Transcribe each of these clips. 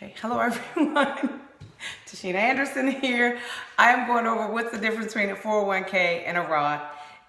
Okay, hello everyone. Tashina Anderson here. I am going over what's the difference between a 401k and a Roth,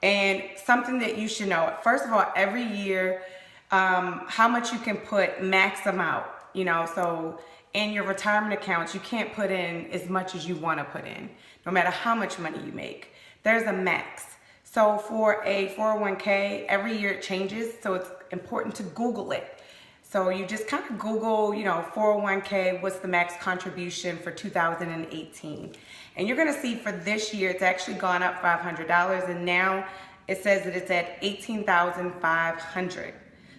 and something that you should know. First of all, every year, how much you can put, max amount. So in your retirement accounts, you can't put in as much as you want to put in, no matter how much money you make. There's a max. So for a 401k, every year it changes, so it's important to Google it. So you just kind of Google, 401k, what's the max contribution for 2018? And you're gonna see for this year, it's actually gone up $500, and now it says that it's at $18,500.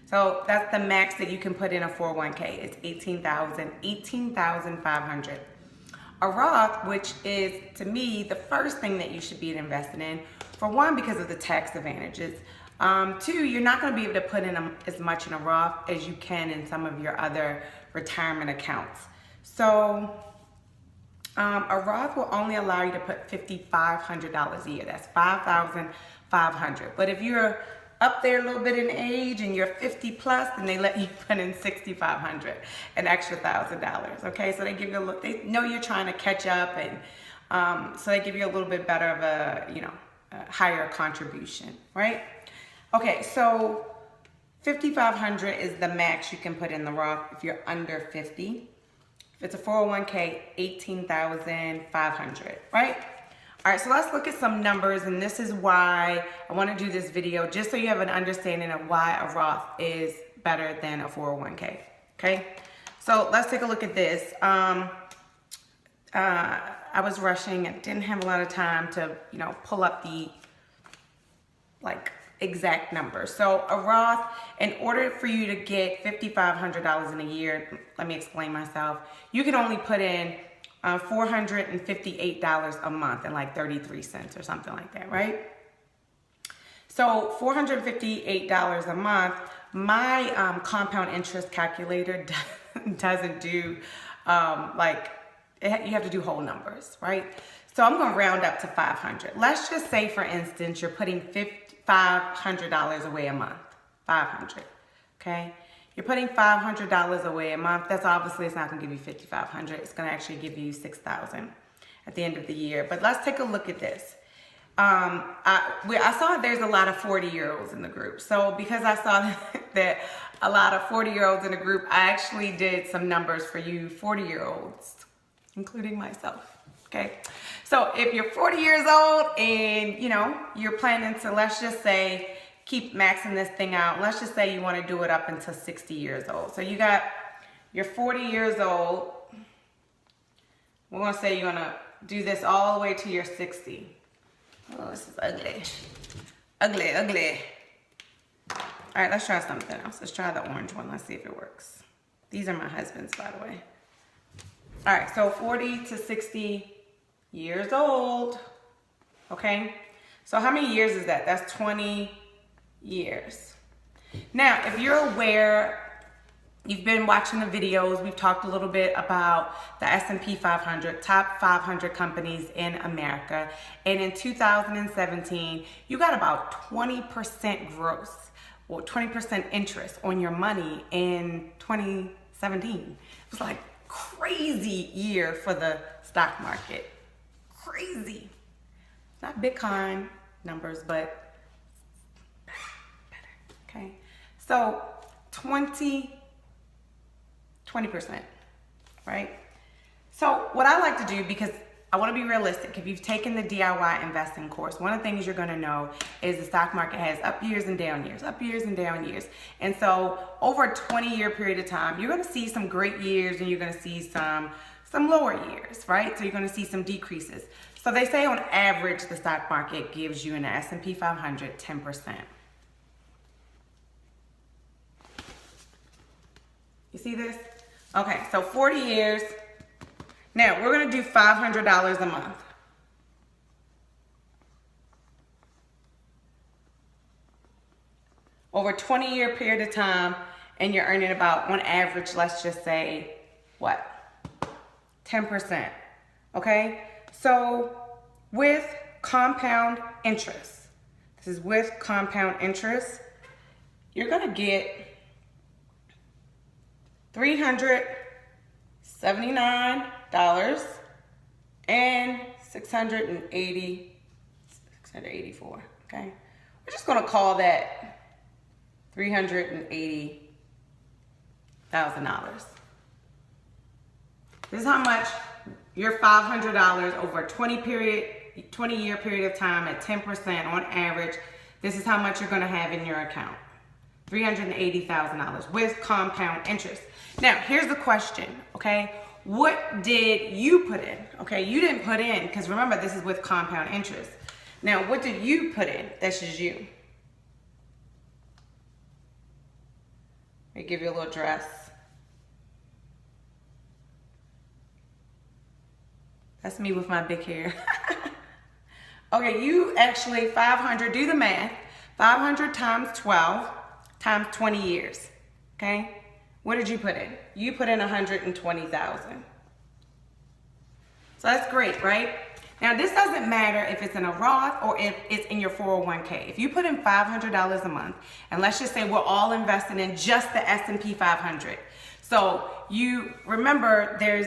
So that's the max that you can put in a 401k. It's $18,500. A Roth, which is, to me, the first thing that you should be investing in, for one, because of the tax advantages. Two, you're not going to be able to put in as much in a Roth as you can in some of your other retirement accounts. So a Roth will only allow you to put $5,500 a year. That's $5,500. But if you're up there a little bit in age and you're 50 plus, then they let you put in $6,500, an extra $1,000. Okay, so they give you a little. They know you're trying to catch up, and so they give you a little bit better of a a higher contribution, right? Okay, so $5,500 is the max you can put in the Roth if you're under 50. If it's a 401k, $18,500, right? All right, so let's look at some numbers, and this is why I want to do this video, just so you have an understanding of why a Roth is better than a 401k, okay? So let's take a look at this. I was rushing and didn't have a lot of time to, pull up the, exact numbers. So a Roth, in order for you to get $5,500 in a year, let me explain myself, you can only put in $458 a month and 33 cents or something like that, right? So $458 a month, my compound interest calculator doesn't do, you have to do whole numbers, right? So I'm going to round up to 500. Let's just say, for instance, you're putting $500 away a month. 500, okay? You're putting $500 away a month. That's obviously, it's not going to give you $5,500. It's going to actually give you $6,000 at the end of the year. But let's take a look at this. I saw there's a lot of 40-year-olds in the group. So because I saw that a lot of 40-year-olds in the group, I actually did some numbers for you 40-year-olds, including myself, okay? So if you're 40 years old and, you're planning to, let's just say, keep maxing this thing out. Let's just say you want to do it up until 60 years old. So you're 40 years old. We're going to say you're going to do this all the way to your 60. Oh, this is ugly. Ugly, ugly. All right, let's try something else. Let's try the orange one. Let's see if it works. These are my husband's, by the way. All right, so 40 to 60 years old, okay? So how many years is that? That's 20 years. Now, if you're aware, you've been watching the videos, we've talked a little bit about the S&P 500, top 500 companies in America. And in 2017, you got about 20% growth, or 20% interest on your money in 2017. It was crazy year for the stock market. Crazy. Not Bitcoin numbers, but better. Okay. So 20%, right? So what I like to do, because I want to be realistic, if you've taken the DIY investing course, one of the things you're going to know is the stock market has up years and down years, up years and down years. And so over a 20-year period of time, you're going to see some great years and you're going to see some lower years, right? So you're going to see some decreases. So they say on average, the stock market gives you in the S&P 500 10%. You see this? Okay, so 40 years. Now, we're going to do $500 a month. Over a 20-year period of time, and you're earning about, on average, let's just say, what? 10%, okay? So with compound interest, this is with compound interest, you're going to get $360 $79 and 684, okay? We're just gonna call that $380,000. This is how much your $500 over a 20-year period of time at 10% on average. This is how much you're gonna have in your account. $380,000 with compound interest. Now, here's the question, okay? What did you put in? Okay, you didn't put in, because remember, this is with compound interest. Now, what did you put in? That's just you. Let me give you a little dress. That's me with my big hair. Okay, you actually, 500, do the math. 500 times 12 times 20 years, okay? What did you put in? You put in 120,000. So that's great, right? Now, this doesn't matter if it's in a Roth or if it's in your 401k. If you put in $500 a month, and let's just say we're all investing in just the S&P 500. So you remember there's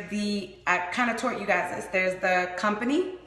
I kind of taught you guys this. There's the company.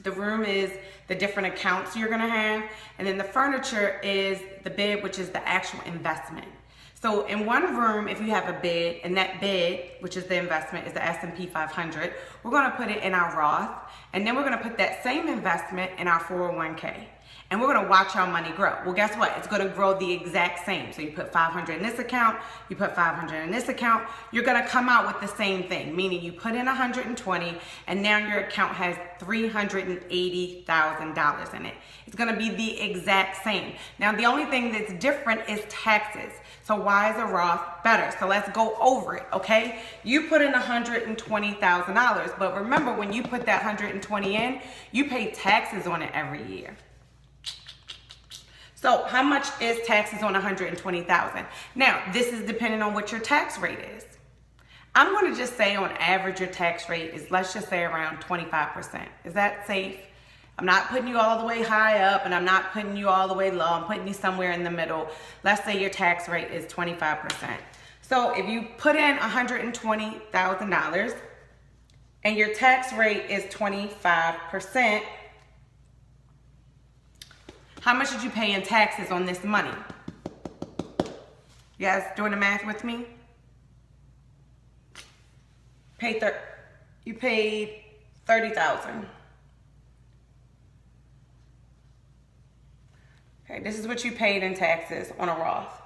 The room is the different accounts you're gonna have. And then the furniture is the bid, which is the actual investment. So in one room, if you have a bid, and that bid, which is the investment, is the S&P 500, we're gonna put it in our Roth, and then we're gonna put that same investment in our 401k. And we're gonna watch our money grow. Well, guess what? It's gonna grow the exact same. So you put 500 in this account, you put 500 in this account, you're gonna come out with the same thing, meaning you put in 120, and now your account has $380,000 in it. It's gonna be the exact same. Now, the only thing that's different is taxes. So why is a Roth better? So let's go over it, okay? You put in $120,000, but remember, when you put that 120 in, you pay taxes on it every year. So how much is taxes on 120,000? Now, this is depending on what your tax rate is. I'm going to just say on average your tax rate is, let's just say, around 25%. Is that safe? I'm not putting you all the way high up, and I'm not putting you all the way low. I'm putting you somewhere in the middle. Let's say your tax rate is 25%. So if you put in $120,000 and your tax rate is 25%, how much did you pay in taxes on this money? You guys doing the math with me? You paid $30,000. Okay, this is what you paid in taxes on a Roth.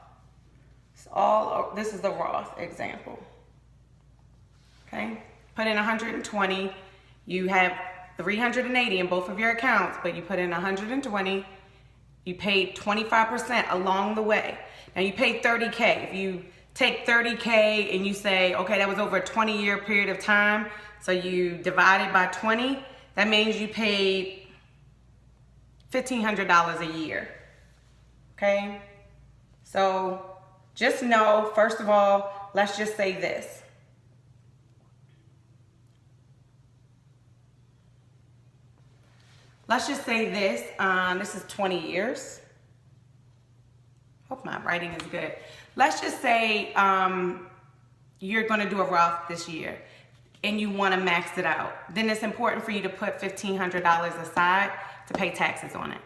This is the Roth example. Okay, put in 120. You have 380 in both of your accounts, but you put in 120. You paid 25% along the way. Now you paid 30K. If you take 30K and you say, okay, that was over a 20-year period of time, so you divide it by 20, that means you paid $1,500 a year. Okay? So just know, first of all, let's just say this. Let's just say this, this is 20 years. Hope my writing is good. Let's just say you're gonna do a Roth this year and you wanna max it out. Then it's important for you to put $1,500 aside to pay taxes on it.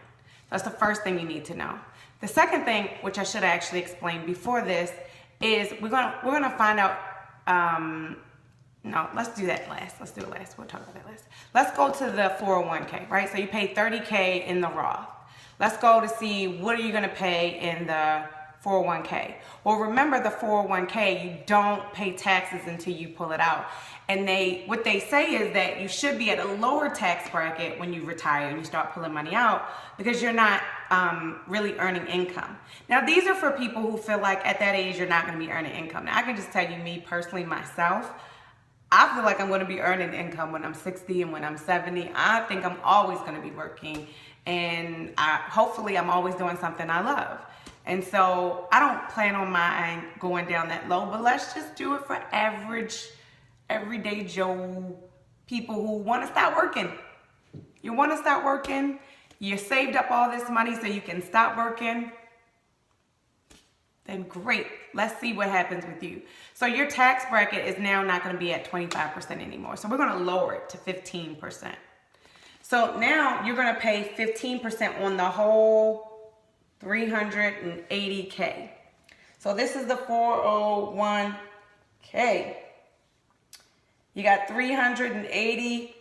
That's the first thing you need to know. The second thing, which I should have actually explained before this, is we're gonna find out, no, let's do that last. Let's do it last. We'll talk about that last. Let's go to the 401k, right? So you paid 30K in the Roth. Let's go to see what are you gonna pay in the 401k. Well, remember the 401k, you don't pay taxes until you pull it out. And what they say is that you should be at a lower tax bracket when you retire and you start pulling money out because you're not really earning income. Now, these are for people who feel like at that age you're not gonna be earning income. Now, I can just tell you, me personally, myself, I feel like I'm going to be earning income when I'm 60 and when I'm 70. I think I'm always going to be working, and hopefully I'm always doing something I love. And so I don't plan on mine going down that low, but let's just do it for average, everyday Joe people who want to start working. You want to start working, you saved up all this money so you can stop working. then great. Let's see what happens with you. So your tax bracket is now not going to be at 25% anymore. So we're going to lower it to 15%. So now you're going to pay 15% on the whole 380K. So this is the 401K. You got 380K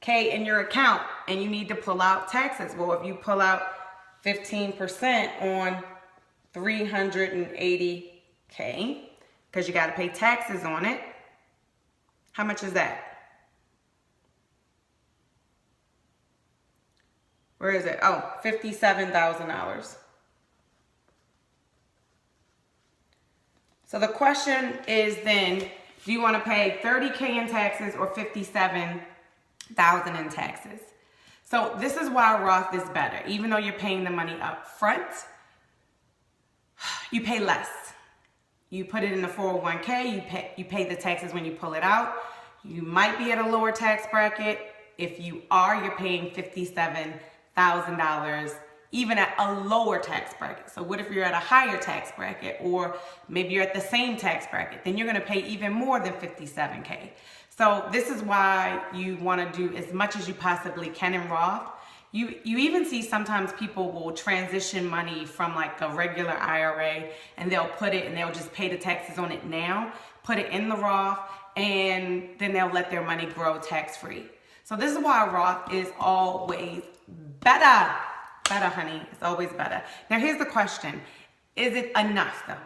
in your account and you need to pull out taxes. Well, if you pull out 15% on 380K, because you got to pay taxes on it, how much is that? Where is it? Oh, $57,000. So the question is then, do you want to pay 30K in taxes or 57,000 in taxes? So this is why Roth is better. Even though you're paying the money up front, you pay less. You put it in the 401K, you pay the taxes when you pull it out. You might be at a lower tax bracket. If you are, you're paying $57,000 even at a lower tax bracket. So what if you're at a higher tax bracket, or maybe you're at the same tax bracket? Then you're going to pay even more than 57K. So this is why you want to do as much as you possibly can in Roth. You even see sometimes people will transition money from like a regular IRA and they'll put it and they'll just pay the taxes on it now, put it in the Roth, and then they'll let their money grow tax-free. So this is why Roth is always better. Better, honey. It's always better. Now, here's the question. Is it enough, though?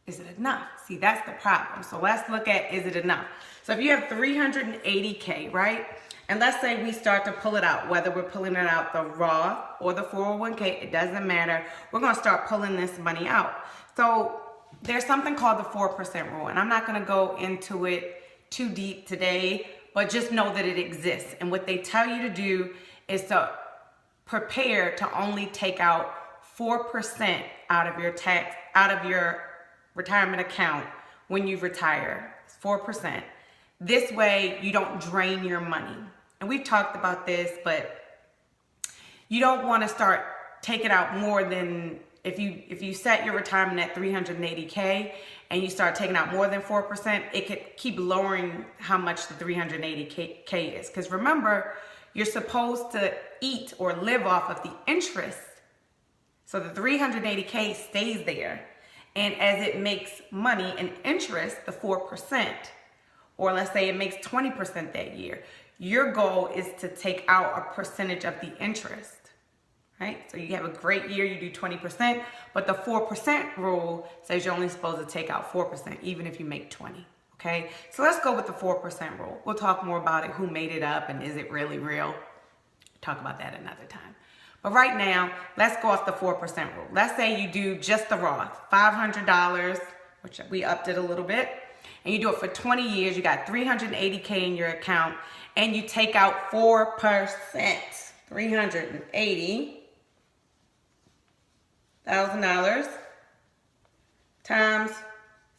Is it enough? See, that's the problem. So let's look at, is it enough? So if you have 380K, right? And let's say we start to pull it out, whether we're pulling it out the Roth or the 401K, it doesn't matter. We're going to start pulling this money out. So there's something called the 4% rule, and I'm not going to go into it too deep today, but just know that it exists. And what they tell you to do is to prepare to only take out 4% out of your retirement account when you retire. 4%. This way you don't drain your money. And we've talked about this, but you don't want to start taking out more than, if you set your retirement at 380K and you start taking out more than 4%, it could keep lowering how much the 380K is. Because remember, you're supposed to eat or live off of the interest. So the 380K stays there. And as it makes money in interest, the 4%, or let's say it makes 20% that year, your goal is to take out a percentage of the interest, right? So you have a great year, you do 20%, but the 4% rule says you're only supposed to take out 4%, even if you make 20. Okay, so let's go with the 4% rule. We'll talk more about it, who made it up, and is it really real? Talk about that another time. But right now, let's go off the 4% rule. Let's say you do just the Roth, $500, which we upped it a little bit, and you do it for 20 years. You got 380K in your account, and you take out 4%, $380,000 times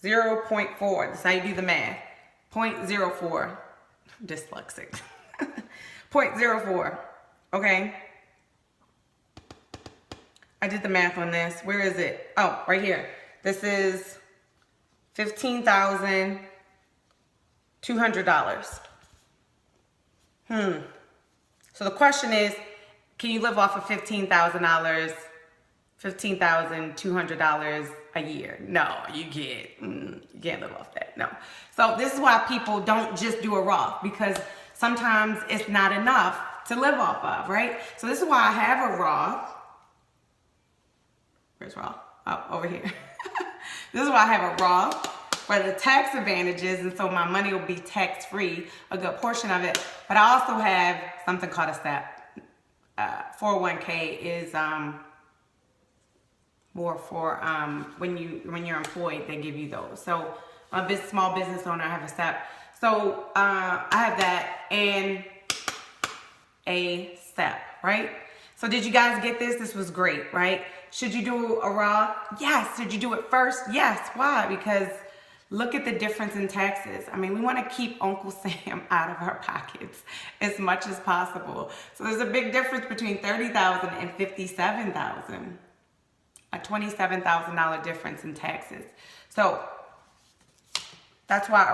0.4. That's how you do the math. 0.04. I'm dyslexic. 0.04. Okay. I did the math on this. Where is it? Oh, right here. This is $15,200. So the question is, can you live off of $15,000, $15,200 a year? No, you can't. You can't live off that. No. So this is why people don't just do a Roth, because sometimes it's not enough to live off of, right? So this is why I have a Roth. Where's Roth? Oh, over here. This is why I have a Roth for the tax advantages, and so my money will be tax-free, a good portion of it. But I also have something called a SEP. 401K is more for when you're employed, they give you those. So I'm a small business owner, I have a SEP. So I have that and a SEP, right? So did you guys get this? This was great, right? Should you do a Roth? Yes. Should you do it first? Yes. Why? Because look at the difference in taxes. I mean, we want to keep Uncle Sam out of our pockets as much as possible. So there's a big difference between $30,000 and $57,000 a $27,000 difference in taxes. So that's why